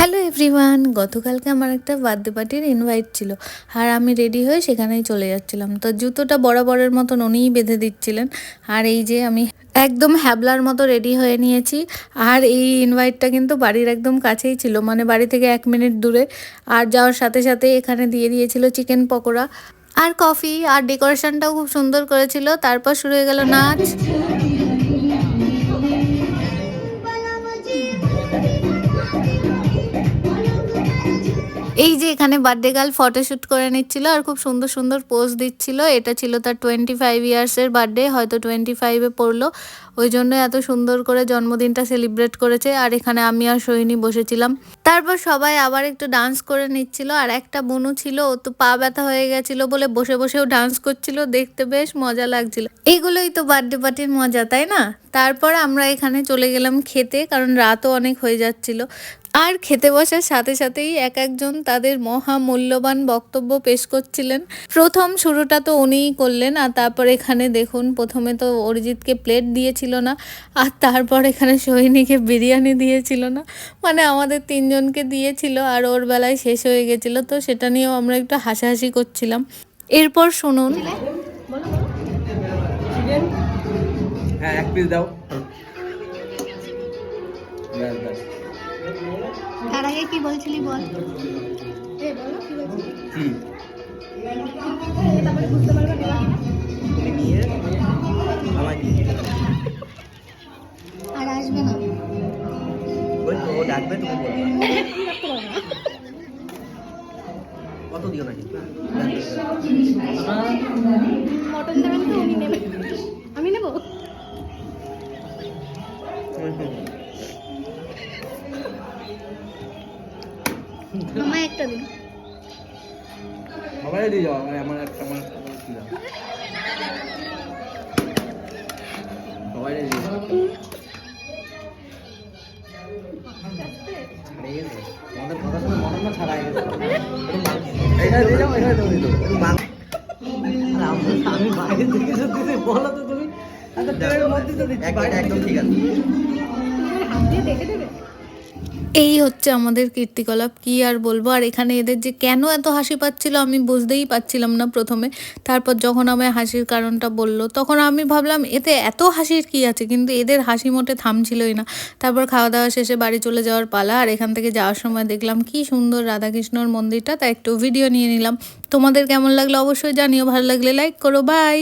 Hello everyone, গতকালকে আমার একটা বার্থডে পার্টির ইনভাইট ছিল আর আমি রেডি হয়ে সেখানেই চলে যাচ্ছিলাম। তো জুতোটা বরাবরের মতন উনিই বেঁধে দিচ্ছিলেন। আর এই যে আমি একদম হ্যাবলার মতো রেডি হয়ে নিয়েছি। আর এই ইনভাইটটা কিন্তু বাড়ির একদম কাছেই ছিল, মানে বাড়ি থেকে 1 মিনিট দূরে। আর যাওয়ার সাথে সাথে এখানে দিয়ে দিয়েছিল চিকেন পকোড়া আর কফি, আর ডেকোরেশনটাও খুব সুন্দর করেছিল। তারপর শুরু হয়ে গেল নাচ। এই যে এখানে বার্থডে গার্ল ফটোশ্যুট করে নিচ্ছিল আর খুব সুন্দর সুন্দর পোজ দিচ্ছিল। এটা ছিল তার 25 ইয়ার্সের বার্থডে, হয়তো 25-এ পড়লো, ওই জন্য এত সুন্দর করে জন্মদিনটা সেলিব্রেট করেছে। আর এখানে আমি আর সোহিনী বসেছিলাম। তারপর সবাই আবার একটু ডান্স করে নিচ্ছিল। আর একটা বুনু ছিল, ও তো পা ব্যথা হয়ে গেছিল বলে বসে বসেও ডান্স করছিল, দেখতে বেশ মজা লাগছিল। এইগুলোই তো বার্থডে পার্টির মজা, তাই না? তারপর আমরা এখানে চলে গেলাম খেতে, কারণ রাতও অনেক হয়ে যাচ্ছিল। আর খেতে বসার সাথে সাথেই এক একজন তাদের মহামূল্যবান বক্তব্য পেশ করছিলেন। প্রথম শুরুটা তো উনিই করলেন। আর তারপর এখানে দেখুন, প্রথমে তো অরিজিৎকে প্লেট দিয়েছিল না, আর তারপর এখানে সোহিনীকে বিরিয়ানি দিয়েছিল না, মানে আমাদের তিনজনকে দিয়েছিল আর ওর বেলায় শেষ হয়ে গেছিলো। তো সেটা নিয়েও আমরা একটু হাসাহাসি করছিলাম। এরপর শুনুন। হ্যাঁ, এক পিস দাও। তার আগে কি বলছিলি বল। আর আসবে না, ও ডাকবে, তুমি বলবে কত দিও নাকি। মটন দেবেন তো উনি নেবেন, আমি নেব। মামা একটা দিন। সবাই দিয়ে যাও, আমার একটা সবাই দিয়ে যাও। আমাদের কথা শুনে মনে না ছাড়াই গেছে। এখানে দিয়ে যাও, এখানে দিয়ে দাও। আমি বাইরে থেকে সত্যি বলো তো তুমি। আচ্ছা, ট্রেনের মধ্যে তো দিচ্ছি, একদম ঠিক আছে। হাত দিয়ে দেখে দেবে। এই হচ্ছে আমাদের কীর্তিকলাপ, কি আর বলবো। আর এখানে এদের যে কেন এত হাসি পাচ্ছিল আমি বুঝতেই পারছিলাম না প্রথমে। তারপর যখন আমায় হাসির কারণটা বলল, তখন আমি ভাবলাম এতে এত হাসির কি আছে, কিন্তু এদের হাসি মোটে থামছিলই না। তারপর খাওয়া দাওয়া শেষে বাড়ি চলে যাওয়ার পালা। আর এখান থেকে যাওয়ার সময় দেখলাম কি সুন্দর রাধাকৃষ্ণর মন্দিরটা, তাই একটু ভিডিও নিয়ে নিলাম। তোমাদের কেমন লাগলো অবশ্যই জানিও, ভালো লাগলে লাইক করো। বাই।